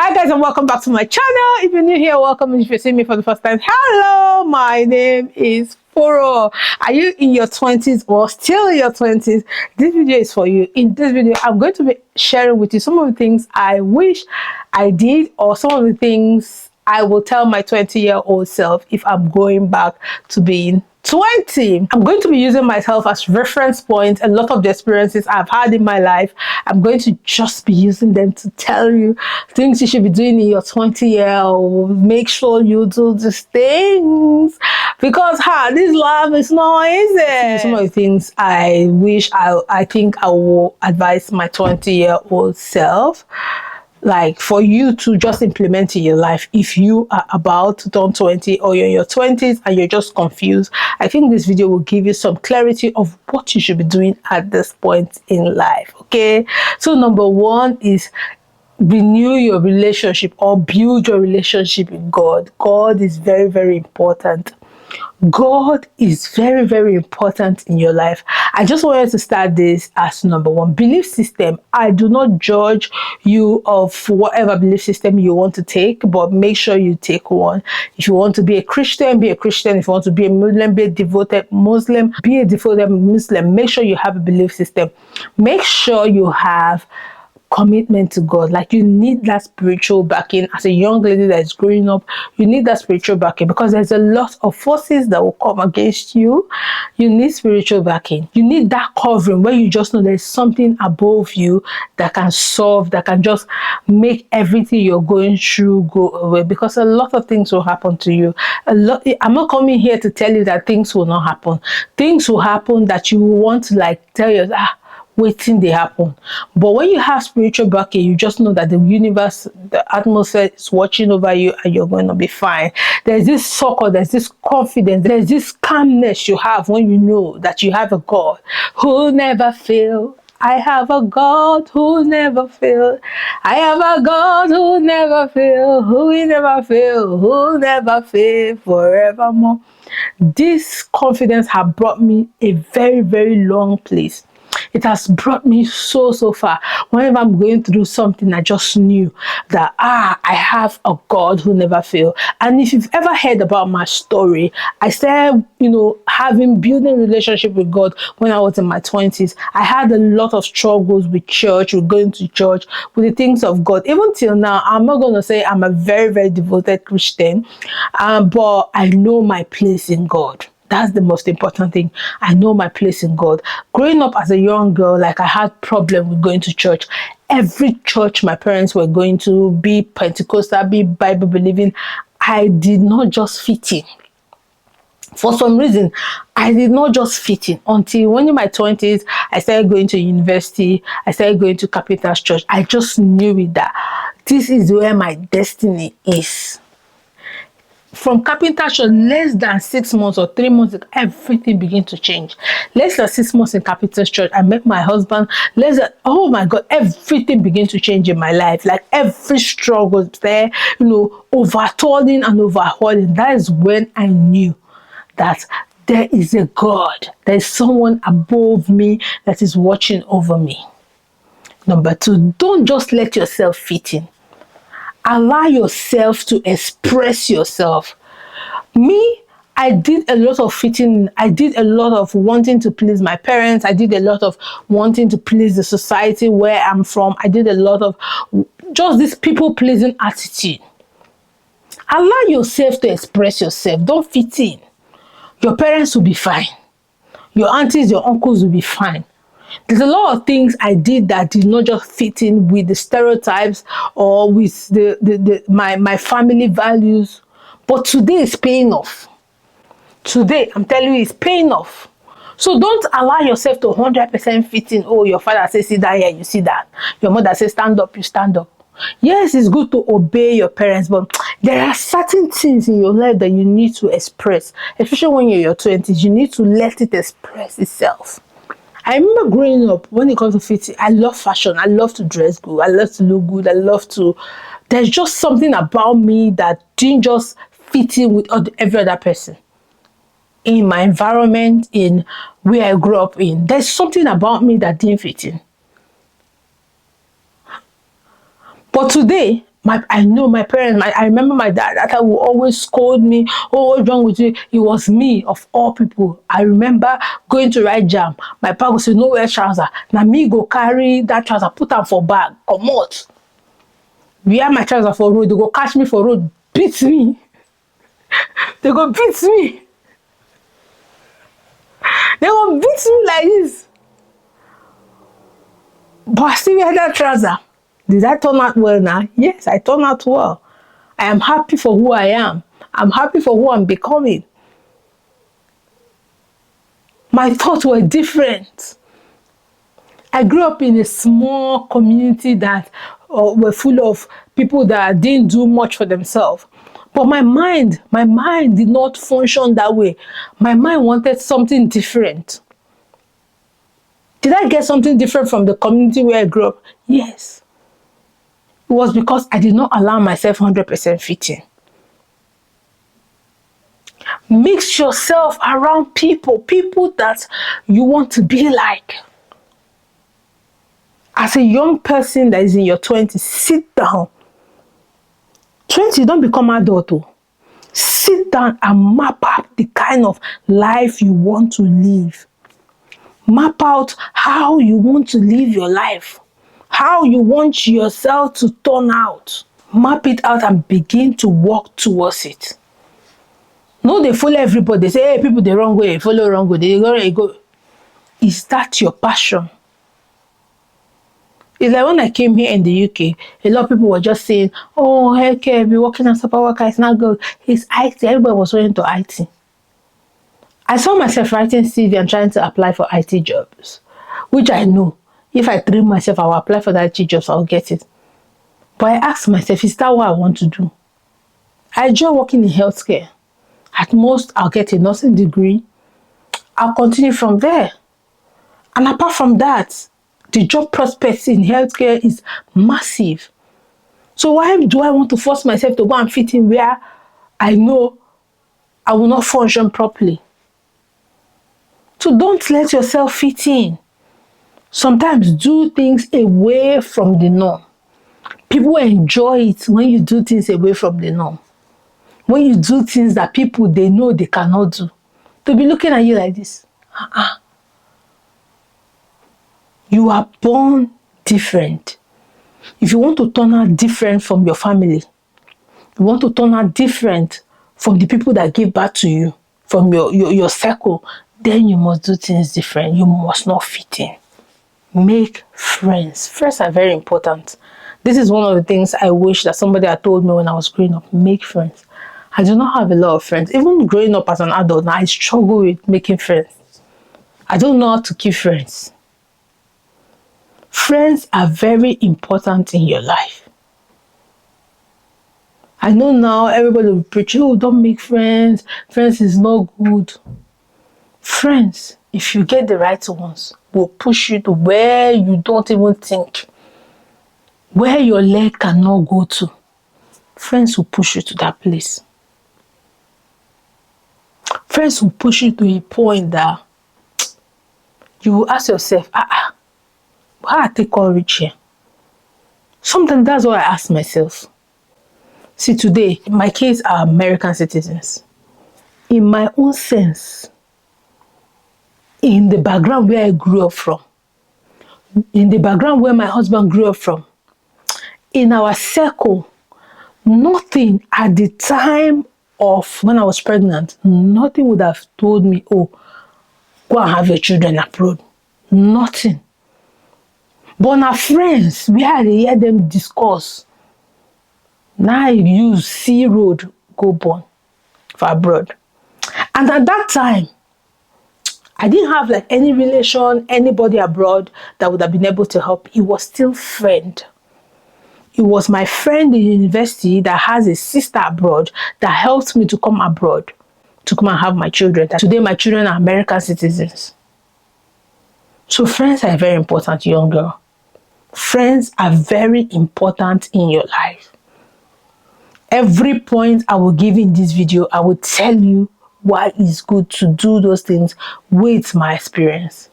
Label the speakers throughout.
Speaker 1: Hi guys, and welcome back to my channel. If you're new here, welcome. If you're seeing me for the first time, hello, my name is Foro. Are you in your 20s or still in your 20s? This video is for you. In this video, I'm going to be sharing with you some of the things I wish I did, or some of the things I will tell my 20-year-old self if I'm going back to being 20. I'm going to be using myself as reference point. A lot of the experiences I've had in my life, I'm going to just be using them to tell you things you should be doing in your 20-year-old. Make sure you do these things, because this life is not easy. Some of the things I wish I think I will advise my 20-year-old self, like for you to just implement in your life if you are about to turn 20 or you're in your 20s and you're just confused. I think this video will give you some clarity of what you should be doing at this point in life. Okay, so number one is renew your relationship or build your relationship with God. God is very, very important. God is very, very important in your life. I just wanted to start this as number one. Belief system. I do not judge you of whatever belief system you want to take, but make sure you take one. If you want to be a Christian, be a Christian. If you want to be a Muslim, be a devoted Muslim. Be a devoted Muslim. Make sure you have a belief system. Make sure you have commitment to God. Like, you need that spiritual backing. As a young lady that is growing up, you need that spiritual backing, because there's a lot of forces that will come against you. You need spiritual backing. You need that covering where you just know there's something above you that can solve, that can just make everything you're going through go away, because a lot of things will happen to you. I'm not coming here to tell you that things will not happen. Things will happen that you want to like tell you, waiting they happen. But when you have spiritual backing, you just know that the universe, the atmosphere is watching over you and you're going to be fine. There's this succor, there's this confidence, there's this calmness you have when you know that you have a God who never fails. I have a God who never fails. I have a God who never fails, who will never fail, who will never fail forevermore. This confidence has brought me a very, very long place. It has brought me so far. Whenever I'm going through something, I just knew that I have a God who never fails. And if you've ever heard about my story, I started, building relationship with God when I was in my 20s. I had a lot of struggles with church, with going to church, with the things of God. Even till now, I'm not going to say I'm a very, very devoted Christian, but I know my place in God. That's the most important thing. I know my place in God. Growing up as a young girl, like, I had problem with going to church. Every church my parents were going to, be Pentecostal, be Bible believing, I did not just fit in. For some reason, I did not just fit in until when in my 20s, I started going to university. I started going to Carpenter's Church. I just knew it that this is where my destiny is. From Carpenter's Church, less than 6 months or 3 months, everything began to change. Less than 6 months in Carpenter's Church, I met my husband. Oh my God, everything began to change in my life. Like, every struggle there, overturning and overhauling. That is when I knew that there is a God. There is someone above me that is watching over me. Number two, don't just let yourself fit in. Allow yourself to express yourself. Me, I did a lot of fitting. I did a lot of wanting to please my parents. I did a lot of wanting to please the society where I'm from. I did a lot of just this people-pleasing attitude. Allow yourself to express yourself. Don't fit in. Your parents will be fine. Your aunties, your uncles will be fine. There's a lot of things I did that did not just fit in with the stereotypes or with my family values. But today it's paying off. Today, I'm telling you, it's paying off. So don't allow yourself to 100% fit in. Oh, your father says sit down here, you sit down. Your mother says stand up, you stand up. Yes, it's good to obey your parents, but there are certain things in your life that you need to express. Especially when you're in your 20s, you need to let it express itself. I remember growing up, when it comes to fitting, I love fashion. I love to dress good. I love to look good. There's just something about me that didn't just fit in with every other person. In my environment, in where I grew up in, there's something about me that didn't fit in. But today, I know my parents, I remember my dad, that time would always scold me. Oh, what's wrong with you? It was me, of all people. I remember going to write jam. My papa would say, no wear trouser. Now me go carry that trouser, put am for bag, comot. Wear my trouser for road, they go catch me for road, beat me. They go beat me. They go beat me like this. But I still wear that trouser. Did I turn out well now? Yes, I turned out well. I am happy for who I am. I'm happy for who I'm becoming. My thoughts were different. I grew up in a small community that were full of people that didn't do much for themselves. But my mind did not function that way. My mind wanted something different. Did I get something different from the community where I grew up? Yes. It was because I did not allow myself 100% fit in. Mix yourself around people that you want to be like. As a young person that is in your 20s, sit down. 20, don't become adult. Sit down and map out the kind of life you want to live. Map out how you want to live your life. How you want yourself to turn out. Map it out and begin to work towards it. No, they follow everybody. They say, hey, people the wrong way, follow wrong way. They go. Is that your passion? It's like when I came here in the UK, a lot of people were just saying, oh, healthcare, be working as a power worker, it's not good. It's IT. Everybody was going to IT. I saw myself writing CV and trying to apply for IT jobs, which I know. If I train myself, I will apply for the IT jobs, I'll get it. But I asked myself, is that what I want to do? I enjoy working in healthcare. At most, I'll get a nursing degree. I'll continue from there. And apart from that, the job prospects in healthcare is massive. So why do I want to force myself to go and fit in where I know I will not function properly? So don't let yourself fit in. Sometimes do things away from the norm. People enjoy it when you do things away from the norm. When you do things that people, they know they cannot do. They'll be looking at you like this. You are born different. If you want to turn out different from your family, you want to turn out different from the people that give birth to you, from your circle, then you must do things different. You must not fit in. Make friends. Friends are very important. This is one of the things I wish that somebody had told me when I was growing up. Make friends. I do not have a lot of friends. Even growing up as an adult, I struggle with making friends. I don't know how to keep friends. Friends are very important in your life. I know now everybody will preach, oh, don't make friends. Friends is not good. Friends, if you get the right ones, will push you to where you don't even think, where your leg cannot go to. Friends will push you to that place. Friends will push you to a point that you will ask yourself, how I take courage here? Sometimes that's what I ask myself. See, today, my kids are American citizens. In my own sense, in the background where I grew up from, in the background where my husband grew up from, in our circle, nothing at the time of when I was pregnant, nothing would have told me, oh, go and have your children abroad. Nothing. But our friends, we had to hear them discuss. Now I use C road, go born for abroad. And at that time, I didn't have like any relation, anybody abroad that would have been able to help. It was still friend. It was my friend in university that has a sister abroad that helped me to come abroad, to come and have my children. Today, my children are American citizens. So friends are very important, young girl. Friends are very important in your life. Every point I will give in this video, I will tell you why it's good to do those things with my experience.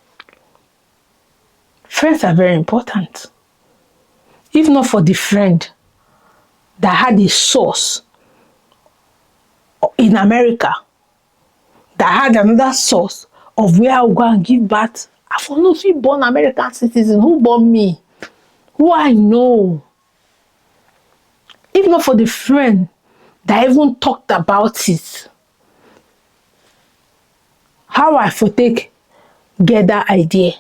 Speaker 1: Friends are very important. If not for the friend, that had a source in America, that had another source of where I will go and give birth. I for no fit born American citizen. Who born me? Who I know? If not for the friend that even talked about it, how I for take get that idea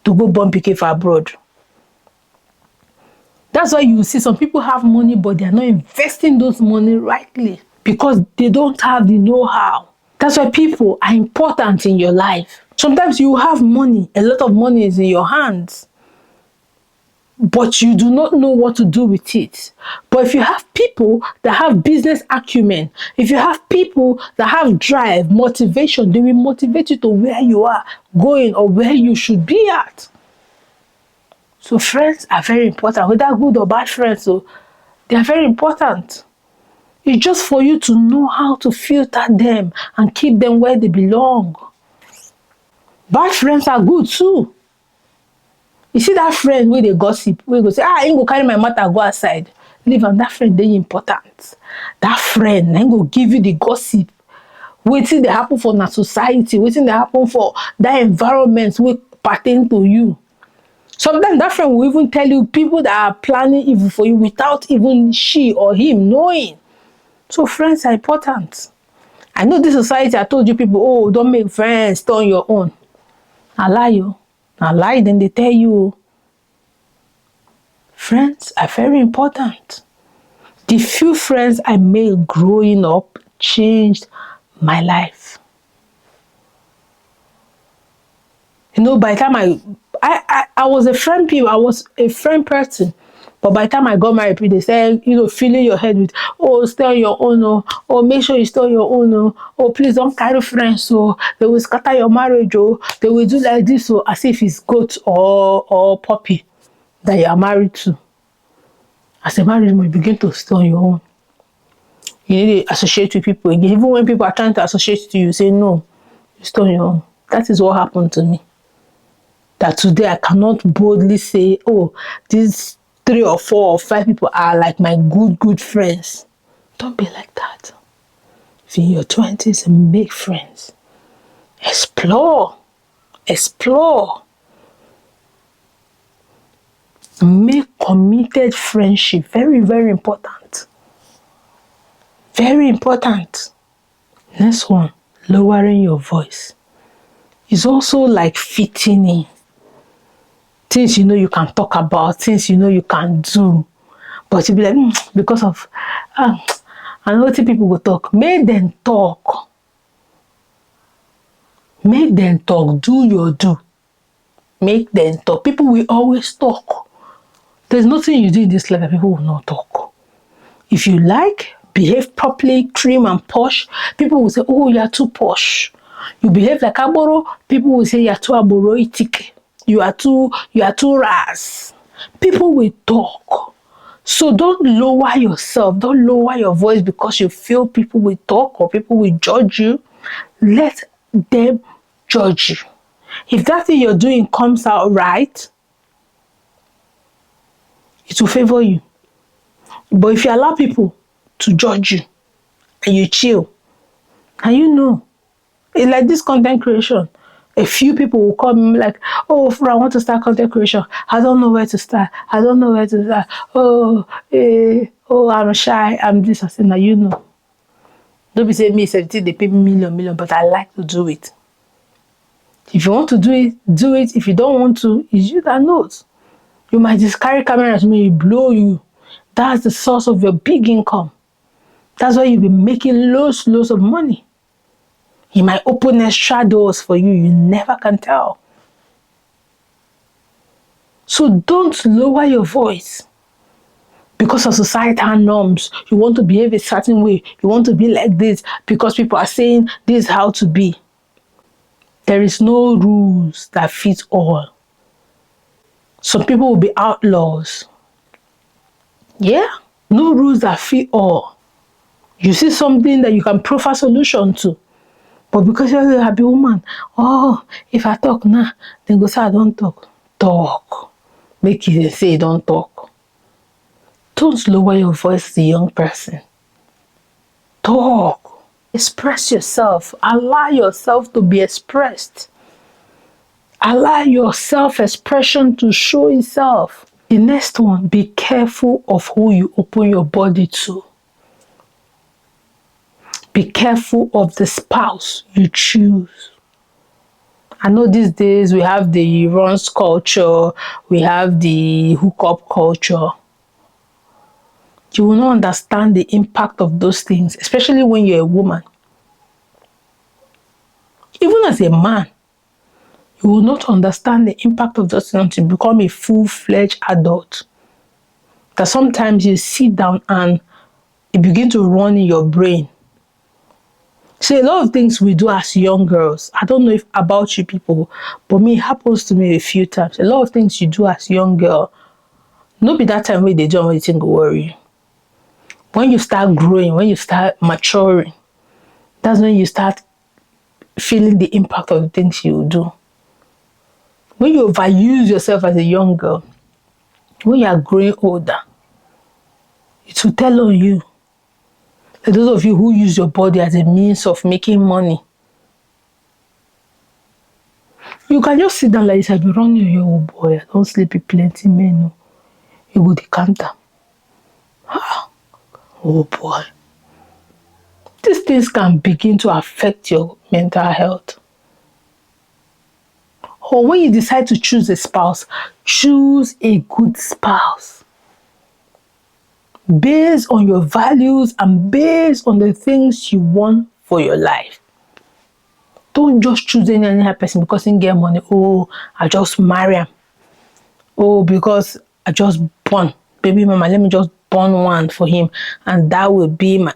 Speaker 1: to go born pikin for abroad. That's why you see some people have money, but they are not investing those money rightly because they don't have the know-how. That's why people are important in your life. Sometimes you have money, a lot of money is in your hands, but you do not know what to do with it. But if you have people that have business acumen, if you have people that have drive, motivation, they will motivate you to where you are going or where you should be at. So friends are very important, whether good or bad friends, so they are very important. It's just for you to know how to filter them and keep them where they belong. Bad friends are good too. You see that friend where they gossip, where go say, I ain't go carry my matter, go outside. Leave and that friend, they important. That friend, ain't go give you the gossip. Waiting they happen for the society, waiting they happen for that environment will pertain to you. Sometimes that friend will even tell you people that are planning evil for you without even she or him knowing. So friends are important. I know this society, I told you people, oh, don't make friends, stay on your own. I lie you. I lie, then they tell you. Friends are very important. The few friends I made growing up changed my life. You know, by the time I was a friend people, I was a friend person. But by the time I got married, they said, you know, filling your head with, oh, stay on your own, oh, make sure you stay on your own, oh, please don't carry friends, so they will scatter your marriage, oh, they will do like this, so as if it's goat or puppy that you are married to. As a married woman, you begin to stay on your own. You need to associate with people again. Even when people are trying to associate with you, you say, no, you stay on your own. That is what happened to me. That today I cannot boldly say, oh, these 3 or 4 or 5 people are like my good friends. Don't be like that. If in your 20s, make friends. Explore. Make committed friendship. Very, very important. Very important. Next one, lowering your voice. It's also like fitting in. Things you know you can talk about, things you know you can do. But you'll be like, because of, I know what people will talk. Make them talk. Make them talk. Do your do. Make them talk. People will always talk. There's nothing you do in this life that people will not talk. If you like, behave properly, trim and posh, people will say, oh, you're too posh. You behave like Aboro, people will say you're too Aboroitic. You are too ras. People will talk. So don't lower yourself. Don't lower your voice because you feel people will talk or people will judge you. Let them judge you. If that thing you're doing comes out right, it will favor you. But if you allow people to judge you and you chill, and you know, it's like this content creation. A few people will come like, oh, I want to start content creation. I don't know where to start. I don't know where to start. Oh, I'm shy. I'm this. I say, now you know. Don't be saying me 17, they pay me million, but I like to do it. If you want to do it, do it. If you don't want to, it's you that knows. You might just carry cameras, may blow you. That's the source of your big income. That's why you'll be making loads of money. He might open extra doors for you. You never can tell. So don't lower your voice because of societal norms. You want to behave a certain way. You want to be like this because people are saying this is how to be. There is no rules that fit all. Some people will be outlaws. Yeah? No rules that fit all. You see something that you can proffer a solution to. But because you're a happy woman, oh, if I talk now, then go say I don't talk. Talk. Make it say don't talk. Don't lower your voice as a young person. Talk. Express yourself. Allow yourself to be expressed. Allow your self-expression to show itself. The next one, be careful of who you open your body to. Be careful of the spouse you choose. I know these days we have the runs culture, we have the hookup culture. You will not understand the impact of those things, especially when you're a woman. Even as a man, you will not understand the impact of those things until you become a full-fledged adult. That sometimes you sit down and it begins to run in your brain. See, a lot of things we do as young girls, I don't know if about you people, but me, it happens to me a few times. A lot of things you do as young girl, no be that time when they do and when you think go worry you. When you start growing, when you start maturing, that's when you start feeling the impact of the things you do. When you overuse yourself as a young girl, when you are growing older, it will tell on you. And those of you who use your body as a means of making money, you can just sit down like this and be running your old boy. I don't sleep with plenty men. No. You go decanter. Oh boy. These things can begin to affect your mental health. Or when you decide to choose a spouse, choose a good spouse. Based on your values and based on the things you want for your life. Don't just choose any other person because he get money. Oh, I just marry him. Oh, because I just born. Baby mama, let me just born one for him. And that will be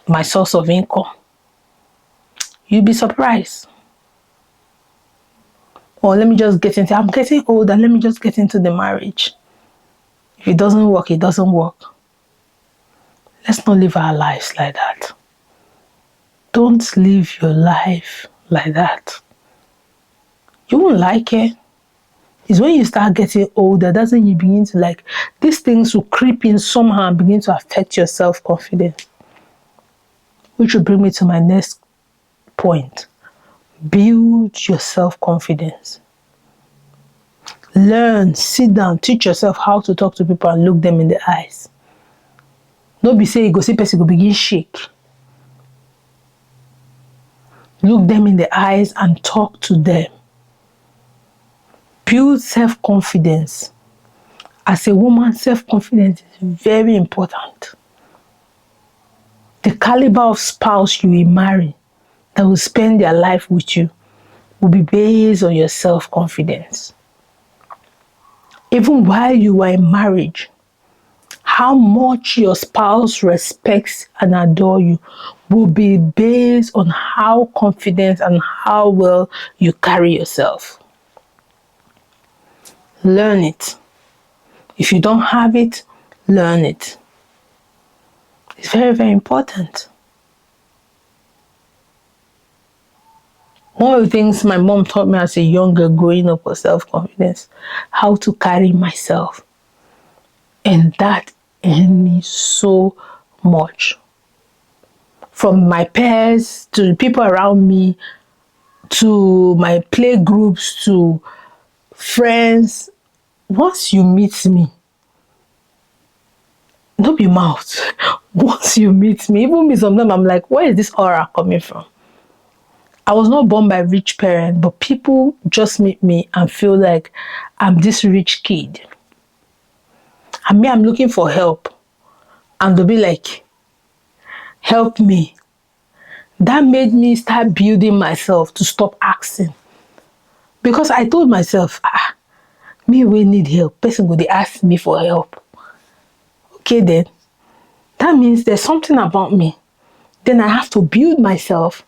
Speaker 1: my source of income. You'll be surprised. Or let me just get into, I'm getting older, let me just get into the marriage. If it doesn't work, it doesn't work. Let's not live our lives like that. Don't live your life like that. You won't like it. It's when you start getting older, that's when you begin to like, these things will creep in somehow and begin to affect your self-confidence. Which will bring me to my next point. Build your self-confidence. Learn, sit down, teach yourself how to talk to people and look them in the eyes. Don't be saying you go see person go begin shake. Look them in the eyes and talk to them. Build self-confidence. As a woman, self-confidence is very important. The caliber of spouse you will marry that will spend their life with you will be based on your self-confidence. Even while you are in marriage, how much your spouse respects and adores you will be based on how confident and how well you carry yourself. Learn it. If you don't have it, learn it. It's very, very important. One of the things my mom taught me as a young girl growing up was self-confidence, how to carry myself. And that helped me so much. From my peers, to the people around me, to my play groups, to friends. Once you meet me, don't be mouth. Once you meet me, even me sometimes I'm like, where is this aura coming from? I was not born by rich parents, but people just meet me and feel like I'm this rich kid. And me, I'm looking for help. And they'll be like, help me. That made me start building myself to stop asking. Because I told myself, me will need help. Person will ask me for help. Okay then. That means there's something about me. Then I have to build myself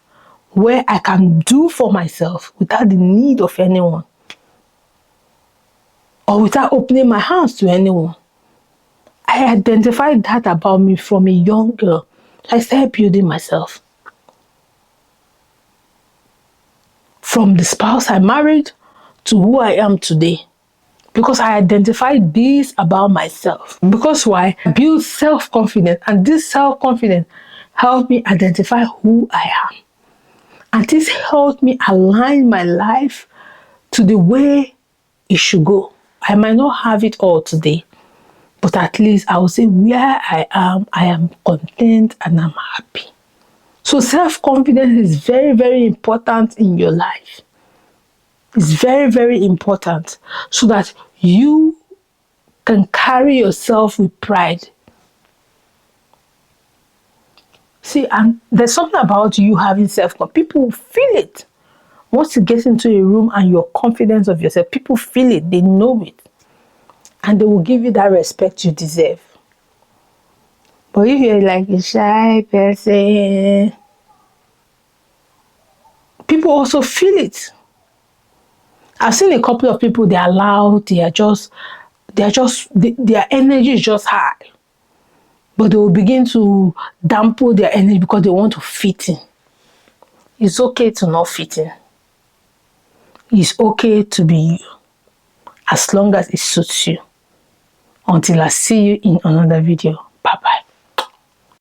Speaker 1: where I can do for myself without the need of anyone. Or without opening my hands to anyone. I identified that about me from a young girl. I started building myself. From the spouse I married to who I am today. because I identified this about myself. Because why? I build self-confidence, and this self-confidence helped me identify who I am. And this helped me align my life to the way it should go. I might not have it all today, but at least I will say where I am content and I'm happy. So self-confidence is very, very important in your life. It's very, very important so that you can carry yourself with pride. See, and there's something about you having self-confidence. People feel it. Once you get into a room and your confidence of yourself, people feel it, they know it. And they will give you that respect you deserve. But if you're like a shy person, people also feel it. I've seen a couple of people, they are loud, their energy is just high. But they will begin to dampen their energy because they want to fit in. It's okay to not fit in. It's okay to be you, as long as it suits you. Until I see you in another video. Bye-bye.